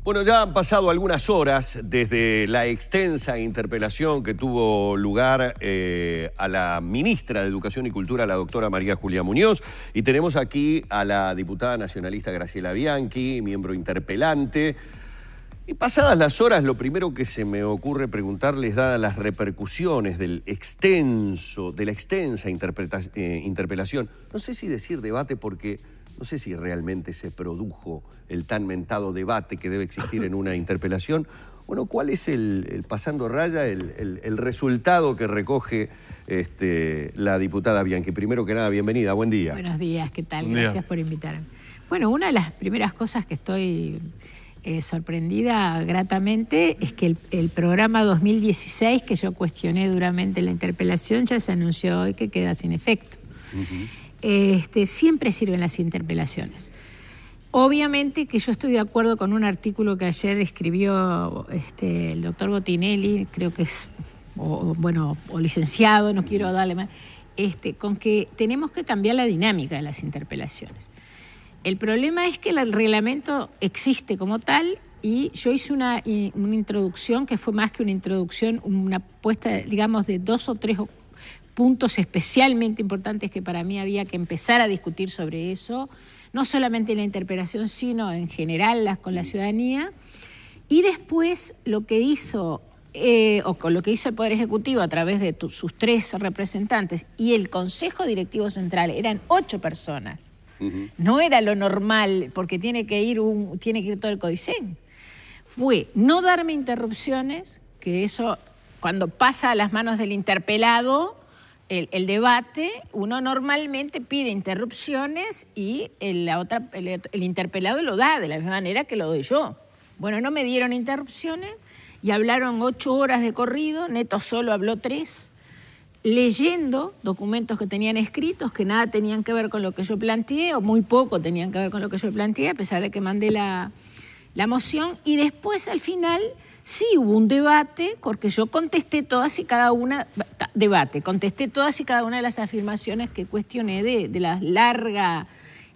Bueno, ya han pasado algunas horas desde la extensa interpelación que tuvo lugar a la ministra de Educación y Cultura, la doctora María Julia Muñoz, y tenemos aquí a la diputada nacionalista Graciela Bianchi, miembro interpelante. Y pasadas las horas, lo primero que se me ocurre preguntarles, dadas las repercusiones de la extensa interpelación, no sé si decir debate porque no sé si realmente se produjo el tan mentado debate que debe existir en una interpelación. Bueno, ¿cuál es pasando raya, el resultado que recoge la diputada Bianchi? Primero que nada, bienvenida, buen día. Buenos días, ¿qué tal? Gracias por invitarme. Bueno, una de las primeras cosas que estoy sorprendida gratamente es que el programa 2016, que yo cuestioné duramente la interpelación, ya se anunció hoy que queda sin efecto. Siempre sirven las interpelaciones. Obviamente que yo estoy de acuerdo con un artículo que ayer escribió el doctor Botinelli, creo que es, o licenciado, no quiero darle más, con que tenemos que cambiar la dinámica de las interpelaciones. El problema es que el reglamento existe como tal y yo hice una introducción que fue más que una introducción, una puesta, digamos, de 2 o 3 puntos especialmente importantes que para mí había que empezar a discutir sobre eso, no solamente en la interpelación, sino en general con la ciudadanía. Y después lo que hizo, con lo que hizo el Poder Ejecutivo a través de sus 3 representantes y el Consejo Directivo Central, eran 8 personas. No era lo normal, porque tiene que ir todo el CODICEN. Fue no darme interrupciones, que eso cuando pasa a las manos del interpelado, el debate, uno normalmente pide interrupciones y el interpelado lo da de la misma manera que lo doy yo. Bueno, no me dieron interrupciones y hablaron 8 horas de corrido, Neto solo habló 3, leyendo documentos que tenían escritos, que nada tenían que ver con lo que yo planteé, o muy poco tenían que ver con lo que yo planteé, a pesar de que mandé la moción, y después al final sí hubo un debate, porque yo contesté todas y cada una de las afirmaciones que cuestioné de la larga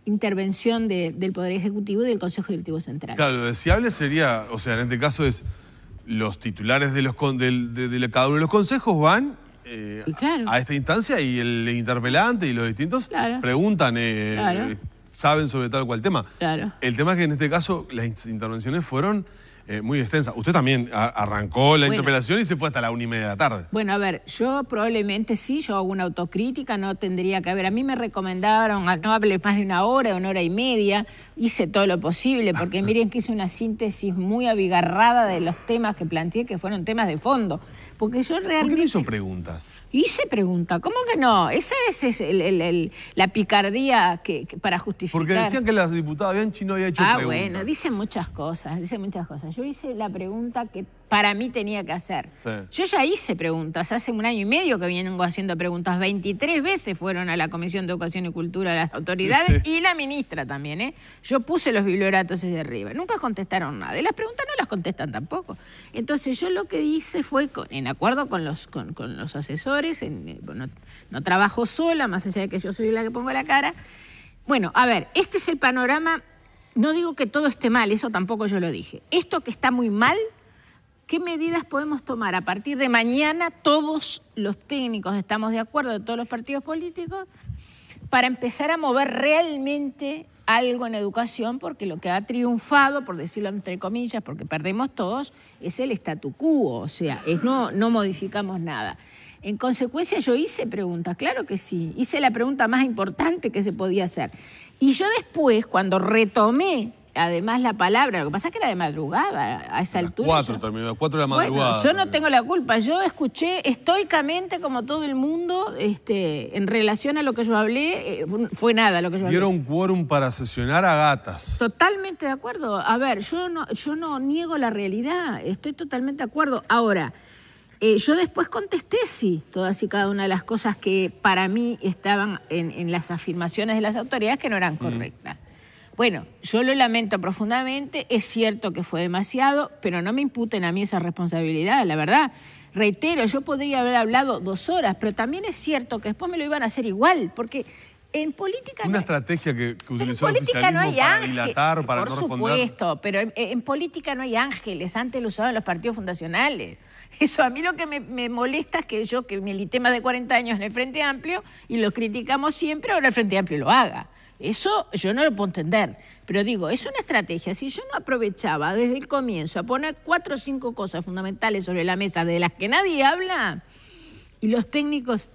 intervención del Poder Ejecutivo y del Consejo Directivo Central. Claro, lo deseable sería, o sea, en este caso es los titulares de cada uno de los consejos van claro, a esta instancia y el interpelante y los distintos preguntan, saben sobre tal o cual tema. Claro. El tema es que en este caso las intervenciones fueron muy extensas. Usted también arrancó la interpelación y se fue hasta la 1:30 de la tarde. Bueno, a ver, yo probablemente sí, yo hago una autocrítica, no tendría que haber. A mí me recomendaron no hable más de 1 hora, 1 hora y media. Hice todo lo posible, porque miren que hice una síntesis muy abigarrada de los temas que planteé, que fueron temas de fondo. Porque yo realmente... ¿Por qué no hizo preguntas? Hice preguntas, ¿cómo que no? Esa es la picardía que para justificar. Porque decían que la diputada Bianchi no había hecho preguntas. Bueno, dicen muchas cosas. Yo hice la pregunta que para mí tenía que hacer. Sí. Yo ya hice preguntas, hace 1 año y medio que vengo haciendo preguntas, 23 veces fueron a la Comisión de Educación y Cultura las autoridades y la ministra también, Yo puse los biblioratos desde arriba, nunca contestaron nada, y las preguntas no las contestan tampoco. Entonces yo lo que hice fue, en acuerdo con los asesores, no trabajo sola, más allá de que yo soy la que pongo la cara. Bueno, a ver, este es el panorama. No digo que todo esté mal, eso tampoco yo lo dije. Esto que está muy mal, ¿qué medidas podemos tomar? A partir de mañana todos los técnicos estamos de acuerdo, de todos los partidos políticos, para empezar a mover realmente algo en educación, porque lo que ha triunfado, por decirlo entre comillas, porque perdemos todos, es el statu quo, o sea, no modificamos nada. En consecuencia yo hice preguntas, claro que sí, hice la pregunta más importante que se podía hacer. Y yo después, cuando retomé, además la palabra, lo que pasa es que era de madrugada, a esa altura. 4 terminó, a 4 de la madrugada. Bueno, yo no tengo la culpa, yo escuché estoicamente como todo el mundo, en relación a lo que yo hablé, fue nada lo que yo hablé. Dieron quórum para sesionar a gatas. Totalmente de acuerdo. A ver, yo no niego la realidad, estoy totalmente de acuerdo. Ahora, yo después contesté, sí, todas y cada una de las cosas que para mí estaban en las afirmaciones de las autoridades que no eran correctas. Bueno, yo lo lamento profundamente, es cierto que fue demasiado, pero no me imputen a mí esa responsabilidad, la verdad. Reitero, yo podría haber hablado 2 horas, pero también es cierto que después me lo iban a hacer igual, porque En política una estrategia que utilizó el oficialismo para dilatar, para no responder. Por supuesto, pero en política no hay ángeles. Antes lo usaban los partidos fundacionales. Eso a mí lo que me molesta es que yo, que milité más de 40 años en el Frente Amplio y lo criticamos siempre, ahora el Frente Amplio lo haga. Eso yo no lo puedo entender. Pero digo, es una estrategia. Si yo no aprovechaba desde el comienzo a poner 4 o 5 cosas fundamentales sobre la mesa de las que nadie habla, y los técnicos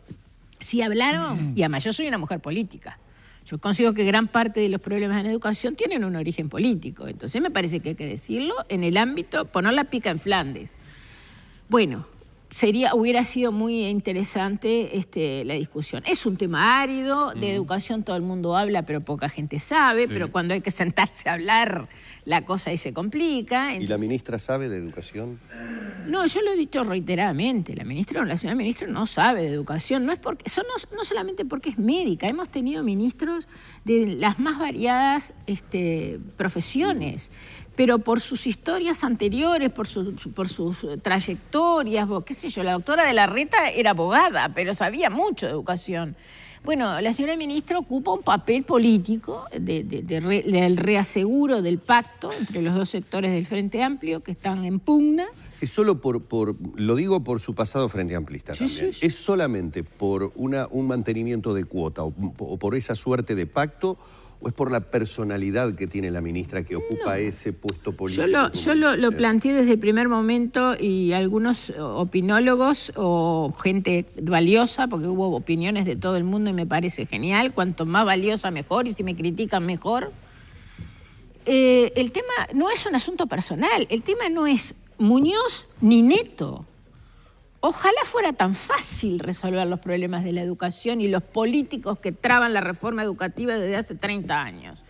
sí hablaron, y además yo soy una mujer política. Yo consigo que gran parte de los problemas en educación tienen un origen político. Entonces me parece que hay que decirlo en el ámbito, poner la pica en Flandes. Bueno, hubiera sido muy interesante la discusión. Es un tema árido, de educación todo el mundo habla, pero poca gente sabe, pero cuando hay que sentarse a hablar, la cosa ahí se complica. Entonces... ¿Y la ministra sabe de educación? No, yo lo he dicho reiteradamente, la señora ministra no sabe de educación, no solamente porque es médica, hemos tenido ministros de las más variadas profesiones, pero por sus historias anteriores, por sus trayectorias, qué sé yo, la doctora de la Reta era abogada, pero sabía mucho de educación. Bueno, la señora ministra ocupa un papel político del reaseguro del pacto entre los dos sectores del Frente Amplio que están en pugna. Es solo lo digo por su pasado frente amplista también. Sí. ¿Es solamente por un mantenimiento de cuota o por esa suerte de pacto o es por la personalidad que tiene la ministra que ocupa ese puesto político? Yo lo planteé desde el primer momento y algunos opinólogos o gente valiosa, porque hubo opiniones de todo el mundo y me parece genial, cuanto más valiosa mejor y si me critican mejor. El tema no es un asunto personal, el tema no es Muñoz ni Neto. Ojalá fuera tan fácil resolver los problemas de la educación y los políticos que traban la reforma educativa desde hace 30 años.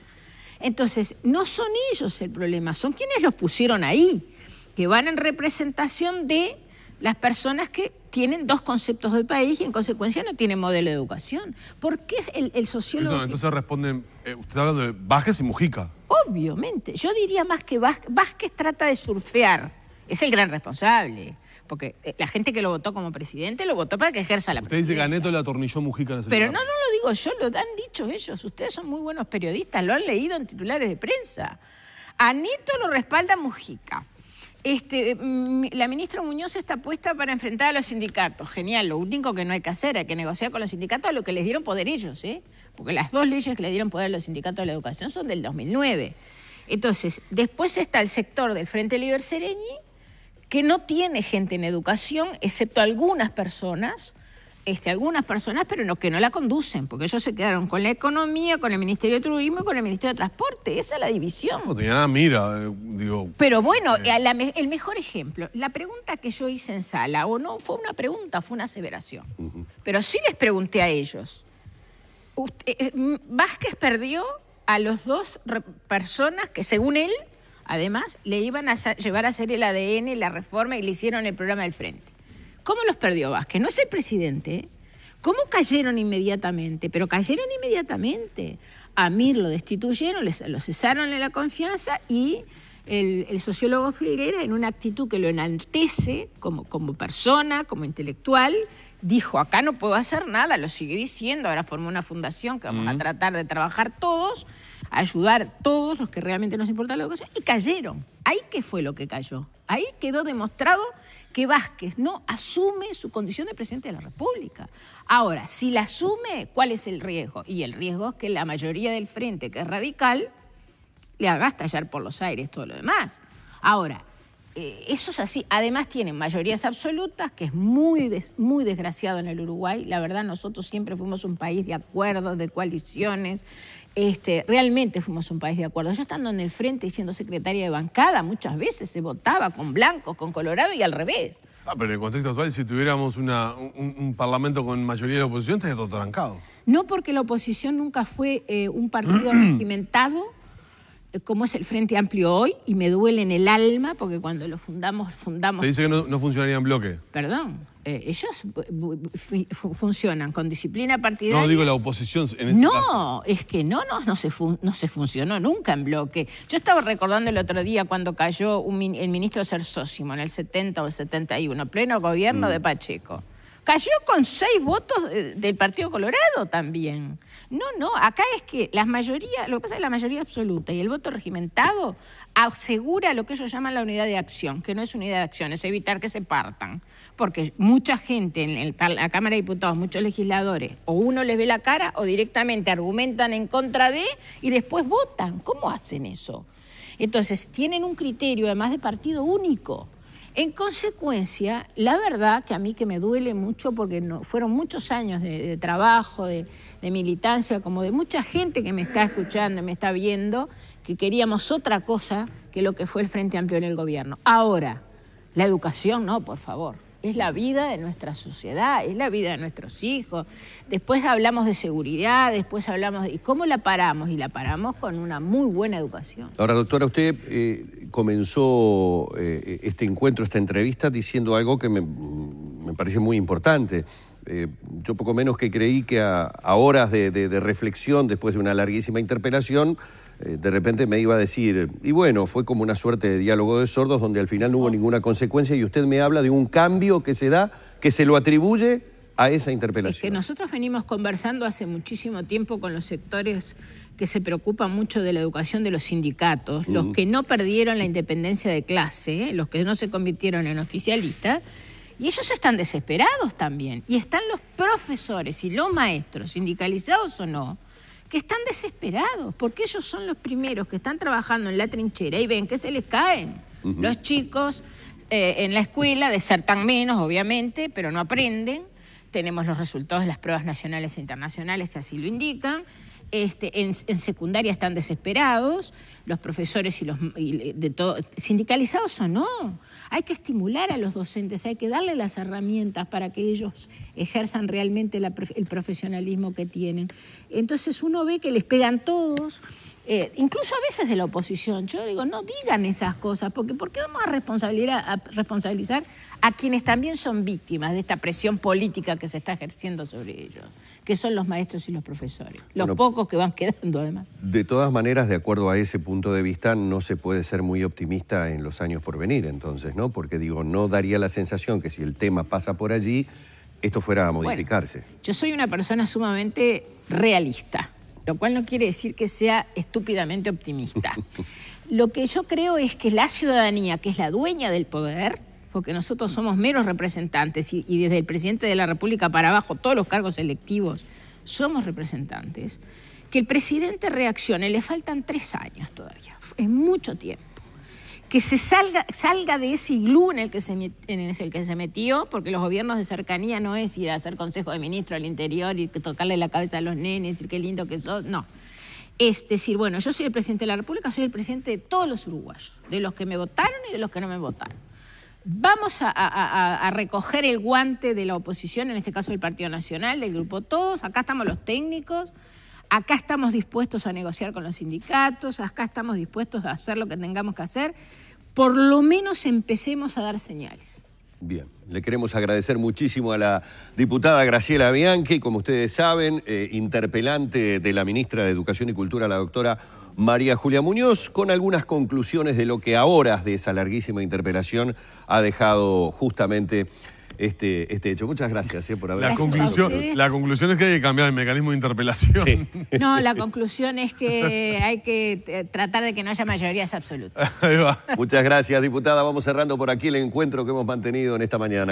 Entonces, no son ellos el problema, son quienes los pusieron ahí, que van en representación de las personas que tienen dos conceptos del país y en consecuencia no tienen modelo de educación. ¿Por qué el sociólogo...? Eso, entonces responden, usted está hablando de Vázquez y Mujica. Obviamente, yo diría más que Vázquez trata de surfear. Es el gran responsable, porque la gente que lo votó como presidente lo votó para que ejerza la presidencia. Usted dice que a Neto le atornilló Mujica en ese Pero no lo digo yo, lo han dicho ellos. Ustedes son muy buenos periodistas, lo han leído en titulares de prensa. A Neto lo respalda Mujica. La ministra Muñoz está puesta para enfrentar a los sindicatos. Genial, lo único que no hay que hacer, hay que negociar con los sindicatos lo que les dieron poder ellos, porque las 2 leyes que le dieron poder a los sindicatos de la educación son del 2009. Entonces, después está el sector del Frente Liber Seregni, que no tiene gente en educación, excepto algunas personas, pero que no la conducen, porque ellos se quedaron con la economía, con el Ministerio de Turismo y con el Ministerio de Transporte. Esa es la división. No tenía nada, digo... Pero bueno, el mejor ejemplo, la pregunta que yo hice en sala, o no fue una pregunta, fue una aseveración. Pero sí les pregunté a ellos. Vázquez perdió a los 2 personas que, según él, además, le iban a llevar a hacer el ADN, la reforma y le hicieron el programa del Frente. ¿Cómo los perdió Vázquez? No es el presidente. ¿Cómo cayeron inmediatamente? Pero cayeron inmediatamente. A Mir lo destituyeron, lo cesaron en la confianza y el sociólogo Filguera, en una actitud que lo enaltece como persona, como intelectual, dijo, acá no puedo hacer nada, lo sigue diciendo, ahora formó una fundación que vamos a tratar de trabajar todos, ayudar todos los que realmente nos importa la educación, y cayeron. ¿Ahí qué fue lo que cayó? Ahí quedó demostrado que Vázquez no asume su condición de presidente de la República. Ahora, si la asume, ¿cuál es el riesgo? Y el riesgo es que la mayoría del frente, que es radical, le haga estallar por los aires todo lo demás. Ahora, eso es así. Además tienen mayorías absolutas, que es muy desgraciado en el Uruguay. La verdad, nosotros siempre fuimos un país de acuerdos, de coaliciones. Realmente fuimos un país de acuerdo. Yo estando en el frente y siendo secretaria de bancada, muchas veces se votaba con blancos, con colorado y al revés. Pero en el contexto actual, si tuviéramos un parlamento con mayoría de la oposición, estaría todo trancado. No, porque la oposición nunca fue un partido regimentado, como es el Frente Amplio hoy, y me duele en el alma, porque cuando lo fundamos... ¿Te dice que no funcionaría en bloque? Perdón, ellos funcionan con disciplina partidaria. No, digo la oposición en ese caso. No, es que no se funcionó nunca en bloque. Yo estaba recordando el otro día cuando cayó el ministro Cersósimo en el 70 o el 71, pleno gobierno de Pacheco. Cayó con 6 votos del Partido Colorado también. No, acá es que lo que pasa es que la mayoría absoluta y el voto regimentado asegura lo que ellos llaman la unidad de acción, que no es unidad de acción, es evitar que se partan. Porque mucha gente en la Cámara de Diputados, muchos legisladores, o uno les ve la cara o directamente argumentan en contra de y después votan. ¿Cómo hacen eso? Entonces, tienen un criterio además de partido único. En consecuencia, la verdad que a mí que me duele mucho porque fueron muchos años de trabajo, de militancia, como de mucha gente que me está escuchando, me está viendo, que queríamos otra cosa que lo que fue el Frente Amplio en el gobierno. Ahora, la educación no, por favor. Es la vida de nuestra sociedad, es la vida de nuestros hijos. Después hablamos de seguridad, después hablamos de... ¿Y cómo la paramos? Y la paramos con una muy buena educación. Ahora, doctora, usted comenzó este encuentro, esta entrevista, diciendo algo que me parece muy importante. Yo poco menos que creí que a horas de reflexión, después de una larguísima interpelación, de repente me iba a decir, y bueno, fue como una suerte de diálogo de sordos donde al final no hubo ninguna consecuencia y usted me habla de un cambio que se da, que se lo atribuye a esa interpelación. Es que nosotros venimos conversando hace muchísimo tiempo con los sectores que se preocupan mucho de la educación de los sindicatos, los que no perdieron la independencia de clase, los que no se convirtieron en oficialistas, y ellos están desesperados también. Y están los profesores y los maestros, sindicalizados o no, que están desesperados, porque ellos son los primeros que están trabajando en la trinchera y ven que se les caen. Los chicos en la escuela desertan menos, obviamente, pero no aprenden. Tenemos los resultados de las pruebas nacionales e internacionales que así lo indican. En secundaria están desesperados, los profesores sindicalizados o no. Hay que estimular a los docentes, hay que darle las herramientas para que ellos ejerzan realmente el profesionalismo que tienen. Entonces uno ve que les pegan todos, incluso a veces de la oposición. Yo digo, no digan esas cosas, porque ¿por qué vamos a responsabilizar a quienes también son víctimas de esta presión política que se está ejerciendo sobre ellos, que son los maestros y los profesores, los pocos que van quedando además? De todas maneras, de acuerdo a ese punto de vista, no se puede ser muy optimista en los años por venir, entonces, ¿no? Porque digo, no daría la sensación que si el tema pasa por allí, esto fuera a modificarse. Bueno, yo soy una persona sumamente realista, lo cual no quiere decir que sea estúpidamente optimista. Lo que yo creo es que la ciudadanía, que es la dueña del poder, porque nosotros somos meros representantes y desde el presidente de la República para abajo, todos los cargos electivos, somos representantes, que el presidente reaccione, le faltan 3 años todavía, es mucho tiempo. Que se salga de ese iglú en el que se metió, porque los gobiernos de cercanía no es ir a hacer consejo de ministro al interior y tocarle la cabeza a los nenes, decir qué lindo que sos, no. Es decir, bueno, yo soy el presidente de la República, soy el presidente de todos los uruguayos, de los que me votaron y de los que no me votaron. Vamos a recoger el guante de la oposición, en este caso del Partido Nacional, del Grupo Todos, acá estamos los técnicos, acá estamos dispuestos a negociar con los sindicatos, acá estamos dispuestos a hacer lo que tengamos que hacer, por lo menos empecemos a dar señales. Bien, le queremos agradecer muchísimo a la diputada Graciela Bianchi, como ustedes saben, interpelante de la ministra de Educación y Cultura, la doctora María Julia Muñoz, con algunas conclusiones de lo que a horas de esa larguísima interpelación ha dejado justamente este hecho. Muchas gracias por haber... La conclusión es que hay que cambiar el mecanismo de interpelación. Sí. No, la conclusión es que hay que tratar de que no haya mayorías absolutas. Ahí va. Muchas gracias, diputada. Vamos cerrando por aquí el encuentro que hemos mantenido en esta mañana.